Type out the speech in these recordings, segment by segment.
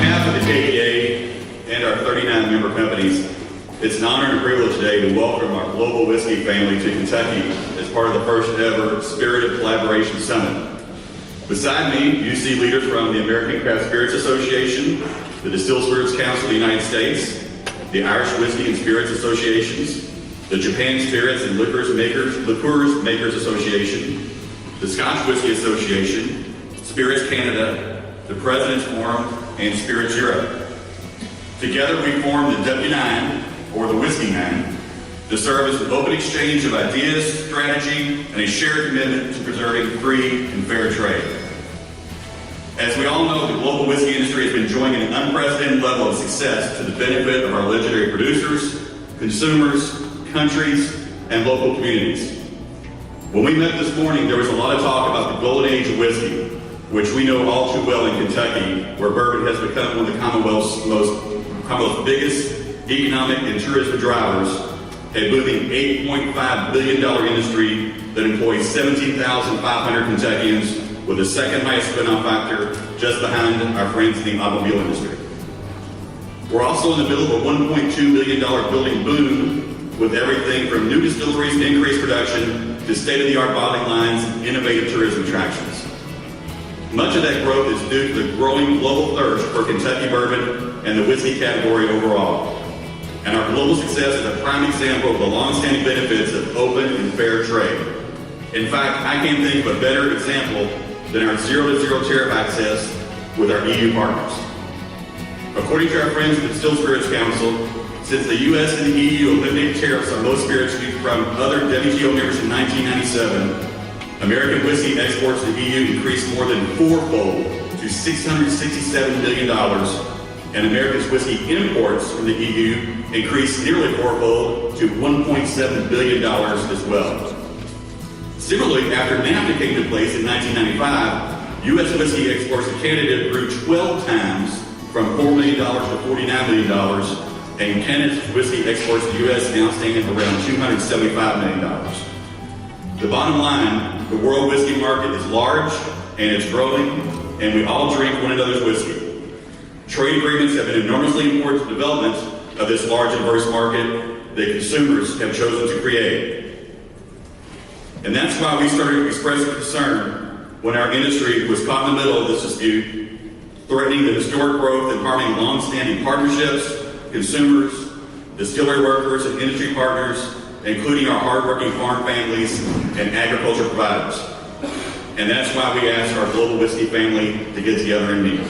behalf of the KDA and our 39 member companies, it's an honor and a privilege today to welcome our global whiskey family to Kentucky as part of the first ever Spirit of Collaboration Summit. Beside me, you see leaders from the American Craft Spirits Association, the Distilled Spirits Council of the United States, the Irish Whiskey and Spirits Associations, the Japan Spirits and Liqueurs Makers Association, the Scotch Whisky Association, Spirits Canada, the President's Forum, and Spirits Europe. Together we form the W9, or the Whiskey 9, to serve as an open exchange of ideas, strategy, and a shared commitment to preserving free and fair trade. As we all know, the global whiskey industry has been enjoying an unprecedented level of success to the benefit of our legendary producers, consumers, countries, and local communities. When we met this morning, there was a lot of talk about the golden age of whiskey, which we know all too well in Kentucky, where bourbon has become one of the Commonwealth's biggest economic and tourism drivers, a booming $8.5 billion industry that employs 17,500 Kentuckians with the second highest spin-off factor just behind our friends in the automobile industry. We're also in the middle of a $1.2 billion building boom with everything from new distilleries and increased production to state-of-the-art bottling lines and innovative tourism attractions. Much of that growth is due to the growing global thirst for Kentucky bourbon and the whiskey category overall. And our global success is a prime example of the long-standing benefits of open and fair trade. In fact, I can't think of a better example than our zero-to-zero tariff access with our EU partners. According to our friends at the Distilled Spirits Council, since the U.S. and the EU eliminated tariffs on most spirits from other WTO members in 1997, American whiskey exports to the EU increased more than fourfold to $667 million, and America's whiskey imports from the EU increased nearly fourfold to $1.7 billion as well. Similarly, after NAFTA came into place in 1995, U.S. whiskey exports to Canada grew 12 times from $4 million to $49 million, and Canada's whiskey exports to the U.S. now stand at around $275 million. The bottom line, the world whiskey market is large and it's growing, and we all drink one another's whiskey. Trade agreements have been enormously important to the development of this large and diverse market that consumers have chosen to create. And that's why we started expressing concern when our industry was caught in the middle of this dispute, threatening the historic growth and harming long-standing partnerships, consumers, distillery workers, and industry partners, including our hardworking farm families and agriculture providers. And that's why we asked our global whiskey family to get together and meet.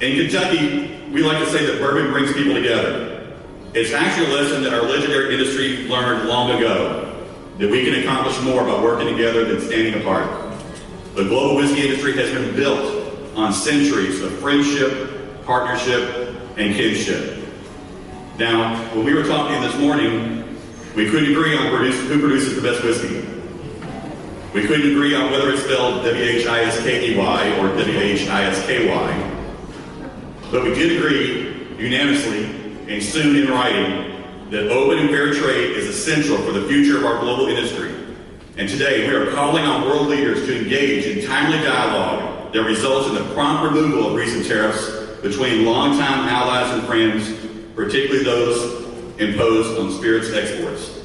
In Kentucky, we like to say that bourbon brings people together. It's actually a lesson that our legendary industry learned long ago, that we can accomplish more by working together than standing apart. The global whiskey industry has been built on centuries of friendship, partnership, and kinship. Now, when we were talking this morning, we couldn't agree on who produces the best whiskey. We couldn't agree on whether it's spelled W-H-I-S-K-E-Y or W-H-I-S-K-Y. But we did agree unanimously and soon in writing that open and fair trade is essential for the future of our global industry. And today we are calling on world leaders to engage in timely dialogue that results in the prompt removal of recent tariffs between longtime allies and friends, particularly those imposed on spirits exports.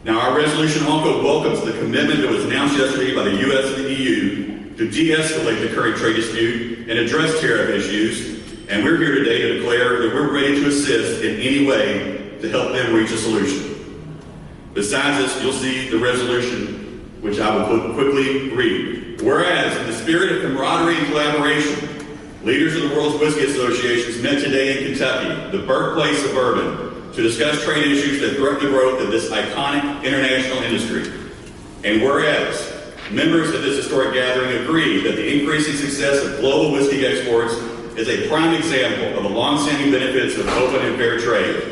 Now, our resolution also welcomes the commitment that was announced yesterday by the U.S. and the EU to de-escalate the current trade dispute and address tariff issues, and we're here today to declare that we're ready to assist in any way to help them reach a solution. Besides this, you'll see the resolution, which I will quickly read. Whereas, in the spirit of camaraderie and collaboration, leaders of the World's Whiskey Associations met today in Kentucky, the birthplace of bourbon, to discuss trade issues that threaten the growth of this iconic international industry. And whereas members of this historic gathering agree that the increasing success of global whiskey exports is a prime example of the long-standing benefits of open and fair trade.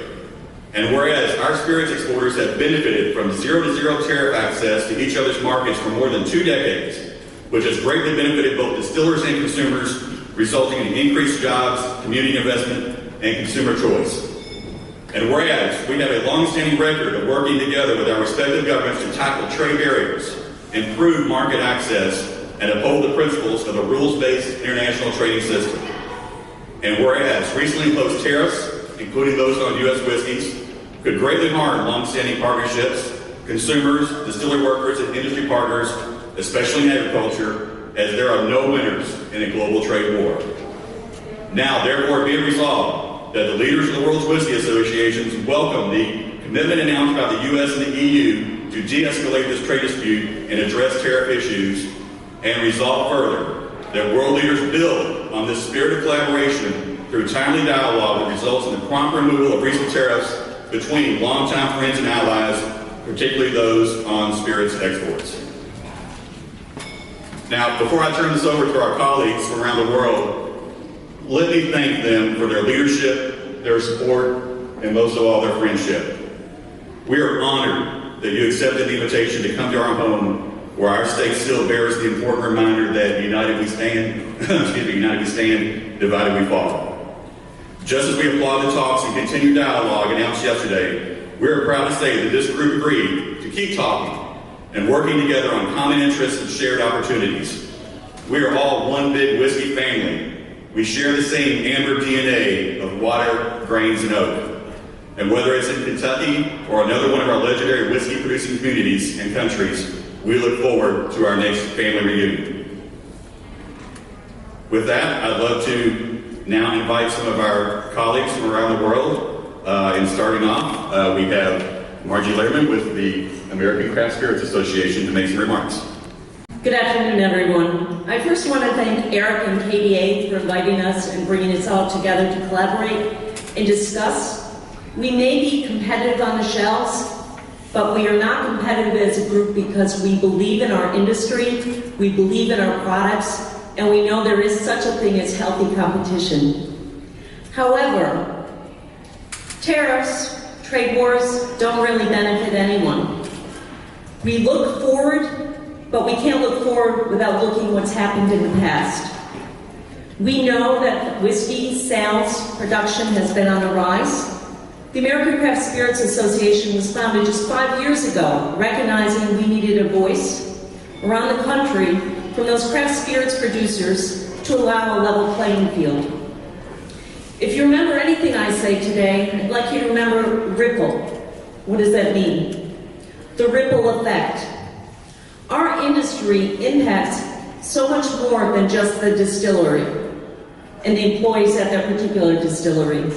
And whereas our spirits exporters have benefited from zero-to-zero tariff access to each other's markets for more than 2 decades, which has greatly benefited both distillers and consumers, resulting in increased jobs, community investment, and consumer choice. And whereas we have a long-standing record of working together with our respective governments to tackle trade barriers, improve market access, and uphold the principles of a rules-based international trading system. And whereas recently imposed tariffs, including those on U.S. whiskeys, could greatly harm long-standing partnerships, consumers, distillery workers, and industry partners, especially in agriculture, as there are no winners in a global trade war. Now, therefore, be it resolved that the leaders of the World's Whiskey Associations welcome the commitment announced by the U.S. and the EU to de-escalate this trade dispute and address tariff issues, and resolve further that world leaders build on this spirit of collaboration through timely dialogue that results in the prompt removal of recent tariffs between longtime friends and allies, particularly those on spirits exports. Now, before I turn this over to our colleagues from around the world, let me thank them for their leadership, their support, and most of all, their friendship. We are honored that you accepted the invitation to come to our home, where our state still bears the important reminder that united we stand, united we stand, divided we fall. Just as we applaud the talks and continued dialogue announced yesterday, we are proud to say that this group agreed to keep talking and working together on common interests and shared opportunities. We are all one big whiskey family. We share the same amber DNA of water, grains, and oak. And whether it's in Kentucky or another one of our legendary whiskey-producing communities and countries, we look forward to our next family reunion. With that, I'd love to now invite some of our colleagues from around the world. And starting off, we have Margie Lehrman with the American Craft Spirits Association to make some remarks. Good afternoon, everyone. I first want to thank Eric and KDA for inviting us and bringing us all together to collaborate and discuss. We may be competitive on the shelves, but we are not competitive as a group because we believe in our industry, we believe in our products, and we know there is such a thing as healthy competition. However, tariffs, trade wars don't really benefit anyone. We look forward, but we can't look forward without looking what's happened in the past. We know that whiskey sales production has been on the rise. The American Craft Spirits Association was founded just 5 years ago, recognizing we needed a voice around the country from those craft spirits producers to allow a level playing field. If you remember anything I say today, I'd like you to remember ripple. What does that mean? The ripple effect. Our industry impacts so much more than just the distillery and the employees at that particular distillery.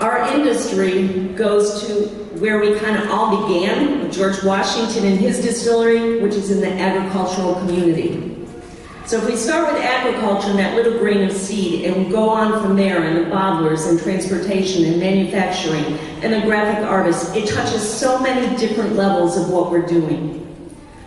Our industry goes to where we kind of all began, with George Washington and his distillery, which is in the agricultural community. So if we start with agriculture and that little grain of seed, and we go on from there, and the bottlers, and transportation, and manufacturing, and the graphic artists, it touches so many different levels of what we're doing.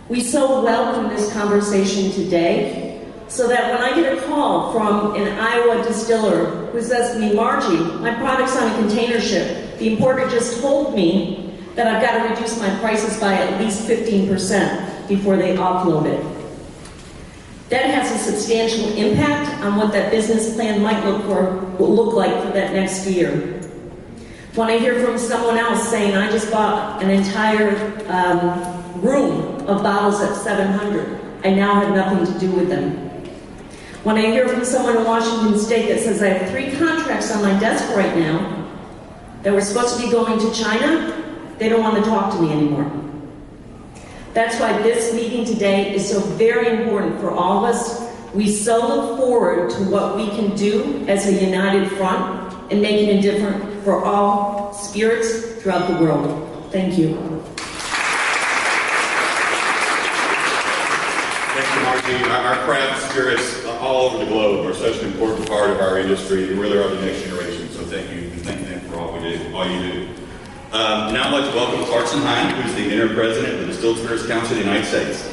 We so welcome this conversation today, so that when I get a call from an Iowa distiller who says to me, Margie, my product's on a container ship. The importer just told me that I've got to reduce my prices by at least 15% before they offload it. That has a substantial impact on what that business plan might look like for that next year. When I hear from someone else saying, I just bought an entire room of bottles at $700, I now have nothing to do with them. When I hear from someone in Washington State that says, I have 3 contracts on my desk right now that were supposed to be going to China, they don't want to talk to me anymore. That's why this meeting today is so very important for all of us. We so look forward to what we can do as a united front and making a difference for all spirits throughout the world. Thank you. Thank you, Margie. Our craft spirits all over the globe are such an important part of our industry. They really are the next generation. So thank you, and thank them for all you do. Now I'd like to welcome Clarkson Hine, who's the interim president of the Distilled Spirits Council of the United States.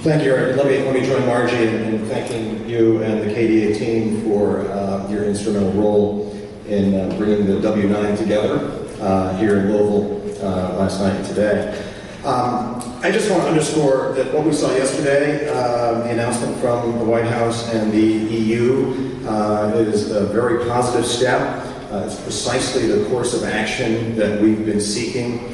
Thank you, Eric. Let me join Margie in thanking you and the KDA team for your instrumental role in bringing the W9 together here in Louisville last night and today. I just want to underscore that what we saw yesterday, the announcement from the White House and the EU, is a very positive step. It's precisely the course of action that we've been seeking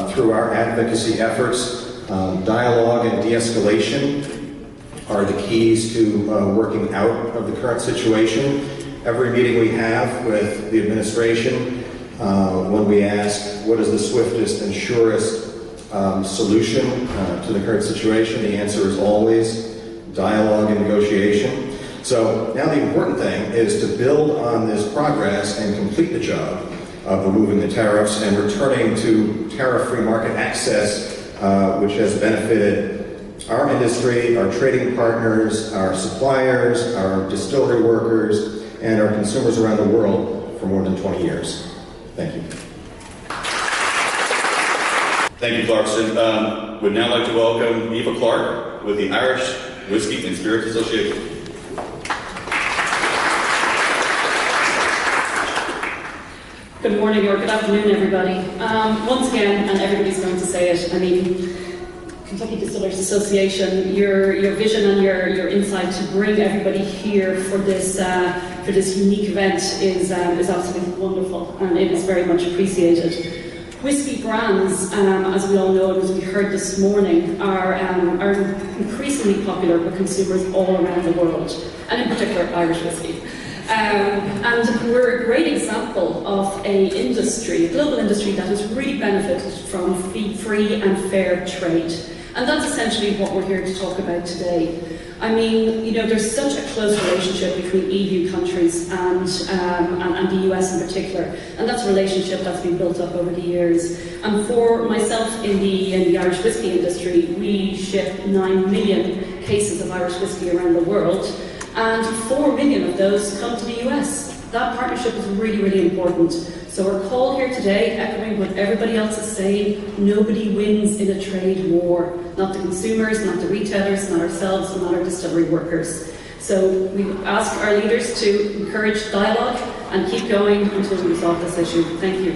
through our advocacy efforts Dialogue and de-escalation are the keys to working out of the current situation. Every meeting we have with the administration, when we ask what is the swiftest and surest solution to the current situation, the answer is always dialogue and negotiation. So now the important thing is to build on this progress and complete the job of removing the tariffs and returning to tariff-free market access, which has benefited our industry, our trading partners, our suppliers, our distillery workers, and our consumers around the world for more than 20 years. Thank you. Thank you, Clarkson. Would now like to welcome Eva Clark with the Irish Whiskey and Spirits Association. Good morning or good afternoon, everybody. Once again, and everybody's going to say it, I mean, Kentucky Distillers Association, your vision and your insight to bring everybody here for this unique event is absolutely wonderful, and it is very much appreciated. Whiskey brands, as we all know and as we heard this morning, are increasingly popular with consumers all around the world, and in particular Irish whiskey. And we're a great example of a global industry that has really benefited from free and fair trade. And that's essentially what we're here to talk about today. I mean, you know, there's such a close relationship between EU countries and the US in particular, and that's a relationship that's been built up over the years. And for myself in the Irish whiskey industry, we ship 9 million cases of Irish whiskey around the world, and 4 million of those come to the US. That partnership is really, really important. So we're called here today, echoing what everybody else is saying, nobody wins in a trade war. Not the consumers, not the retailers, not ourselves, not our distillery workers. So we ask our leaders to encourage dialogue and keep going until we resolve this issue. Thank you.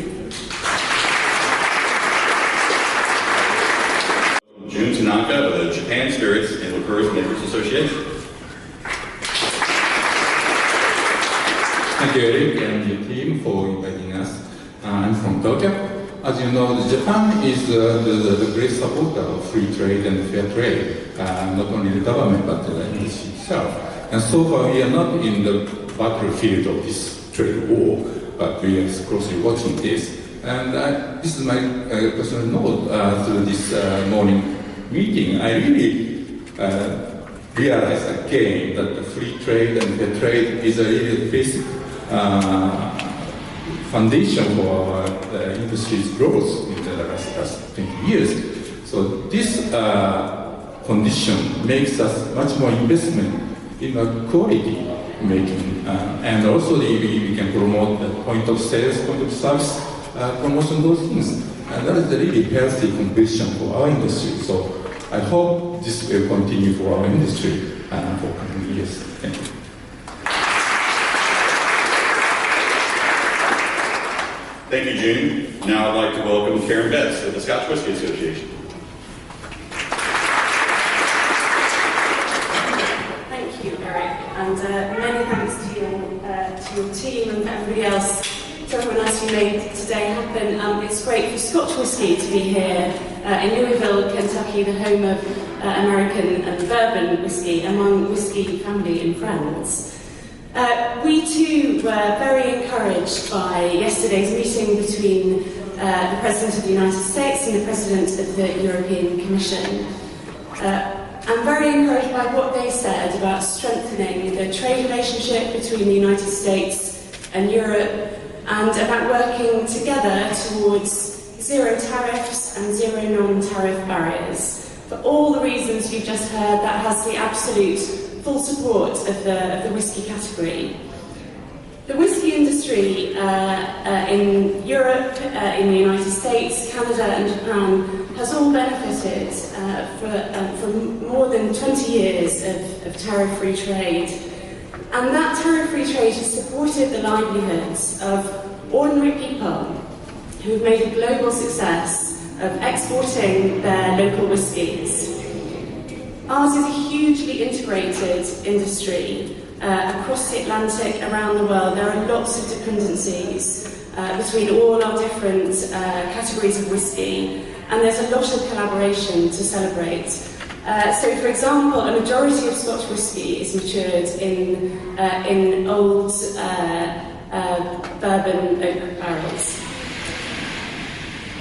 June Tanaka of the Japan Spirits and Liqueurs Makers Association. Thank you, Eric and your team for inviting us. I'm from Tokyo. As you know, Japan is the great supporter of free trade and fair trade, not only the government but the industry itself. And so far, we are not in the battlefield of this trade war, but we are closely watching this. And this is my personal note through this morning meeting. I really realized again that the free trade and fair trade is a really basic foundation for the industry's growth in the last 20 years. So this condition makes us much more investment in quality making, and also we can promote the point of sales, point of service, promotion, those things. And that is a really healthy competition for our industry. So I hope this will continue for our industry for coming years. Thank you. Thank you, June. Now I'd like to welcome Karen Betts of the Scotch Whisky Association. Thank you, Eric, and many thanks to your team and everybody else, to everyone else who made today happen. It's great for Scotch whisky to be here in Louisville, Kentucky, the home of American and bourbon whisky, among whisky family and friends. We too were very encouraged by yesterday's meeting between the President of the United States and the President of the European Commission. I'm very encouraged by what they said about strengthening the trade relationship between the United States and Europe, and about working together towards zero tariffs and zero non-tariff barriers. For all the reasons you've just heard, that has the absolute full support of the whisky category. The whisky industry in Europe, in the United States, Canada and Japan has all benefited from more than 20 years of tariff-free trade. And that tariff-free trade has supported the livelihoods of ordinary people who have made a global success of exporting their local whiskies. Ours is a hugely integrated industry across the Atlantic, around the world. There are lots of dependencies between all our different categories of whisky. and there's a lot of collaboration to celebrate. So, for example, a majority of Scotch whisky is matured in old bourbon oak barrels.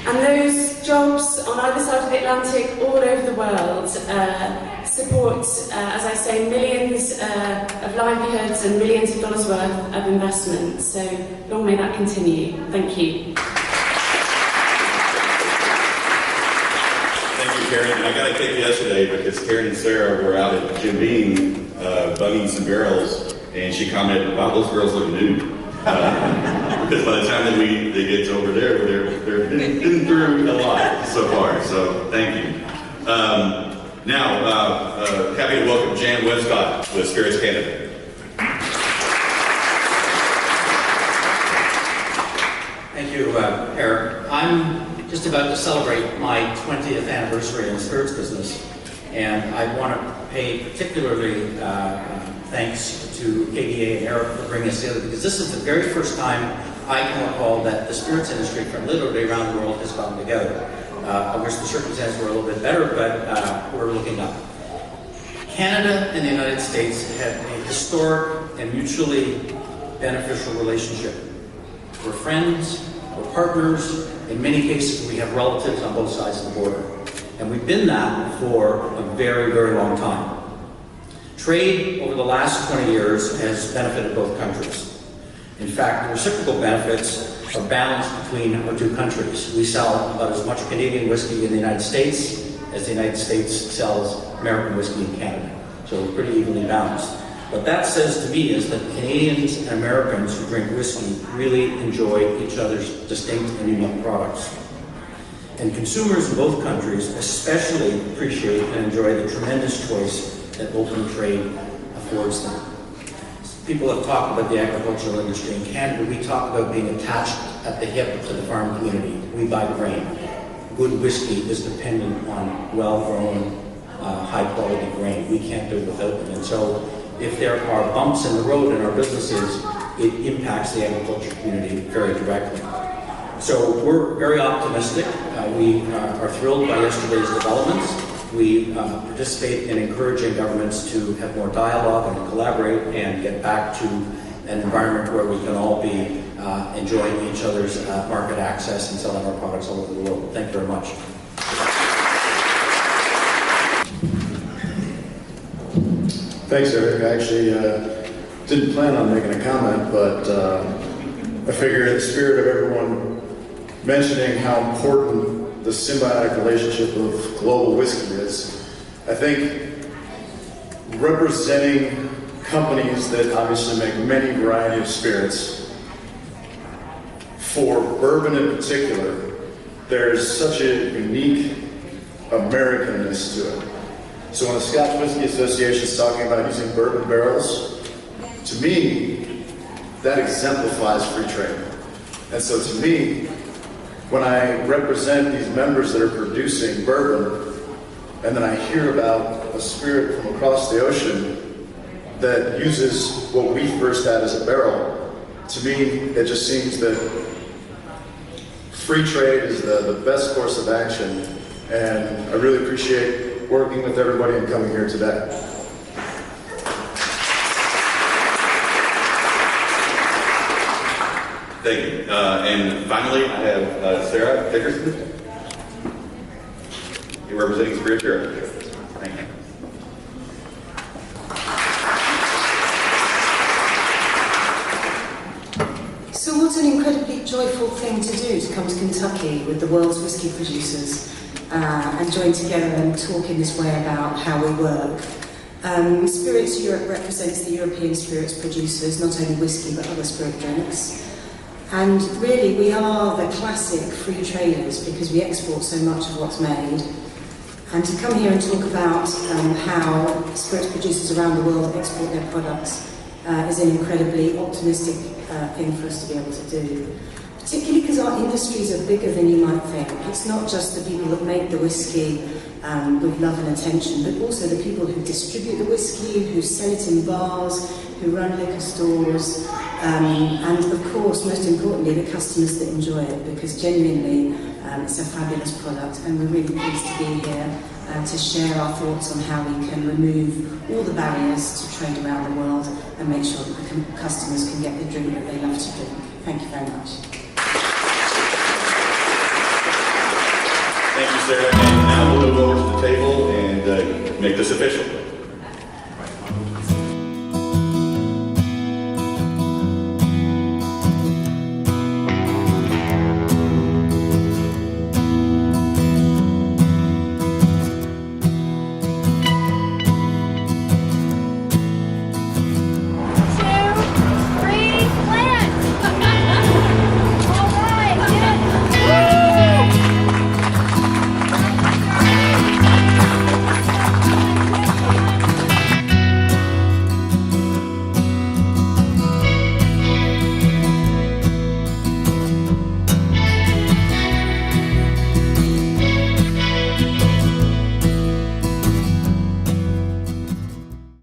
And those jobs on either side of the Atlantic, all over the world, support, as I say, millions of livelihoods and millions of dollars worth of investment. So long may that continue. Thank you. Thank you, Karen. And I got a kick yesterday because Karen and Sarah were out at Jim Beam bugging some barrels, and she commented, "Wow, those barrels look new." Because by the time that they get over there, they're been through a lot so far. So thank you. Now, happy to welcome Jan Westcott with Spirits Canada. Thank you, Eric. I'm just about to celebrate my 20th anniversary in the spirits business, and I want to pay particularly thanks to KDA and Eric for bringing us together, because this is the very first time I can recall that the spirits industry from literally around the world has gotten together. I wish the circumstances were a little bit better, but we're looking up. Canada and the United States have a historic and mutually beneficial relationship. We're friends, we're partners, in many cases we have relatives on both sides of the border. And we've been that for a very, very long time. Trade over the last 20 years has benefited both countries. In fact, the reciprocal benefits are balanced between our two countries. We sell about as much Canadian whiskey in the United States as the United States sells American whiskey in Canada. So we're pretty evenly balanced. What that says to me is that Canadians and Americans who drink whiskey really enjoy each other's distinct and unique products. And consumers in both countries especially appreciate and enjoy the tremendous choice that open trade affords them. People have talked about the agricultural industry in Canada. We talk about being attached at the hip to the farm community. We buy grain. Good whiskey is dependent on well-grown, high-quality grain. We can't do it without them. And so if there are bumps in the road in our businesses, it impacts the agriculture community very directly. So we're very optimistic. We are thrilled by yesterday's developments. We participate in encouraging governments to have more dialogue and collaborate and get back to an environment where we can all be enjoying each other's market access and selling our products all over the world. Thank you very much. Thanks, Eric. I actually didn't plan on making a comment, but I figure in the spirit of everyone mentioning how important the symbiotic relationship of global whiskey is, I think representing companies that obviously make many variety of spirits, for bourbon in particular, there's such a unique Americanness to it. So when the Scotch Whisky Association is talking about using bourbon barrels, to me, that exemplifies free trade. And so to me, when I represent these members that are producing bourbon, and then I hear about a spirit from across the ocean that uses what we first had as a barrel, to me, it just seems that free trade is the best course of action, and I really appreciate working with everybody and coming here today. Thank you. And finally, I have Sarah Dickerson. You're representing Spirit Europe. Thank you. So what an incredibly joyful thing to do, to come to Kentucky with the world's whiskey producers and join together and talk in this way about how we work. Spirits Europe represents the European spirits producers, not only whiskey but other spirit drinks. And really, we are the classic free traders because we export so much of what's made. And to come here and talk about how spirits producers around the world export their products is an incredibly optimistic thing for us to be able to do. Particularly because our industries are bigger than you might think. It's not just the people that make the whiskey with love and attention, but also the people who distribute the whiskey, who sell it in bars, who run liquor stores, And of course, most importantly, the customers that enjoy it, because genuinely it's a fabulous product, and we're really pleased to be here to share our thoughts on how we can remove all the barriers to trade around the world and make sure that the customers can get the drink that they love to drink. Thank you very much. Thank you, Sarah. And now we'll move over to the table and make this official.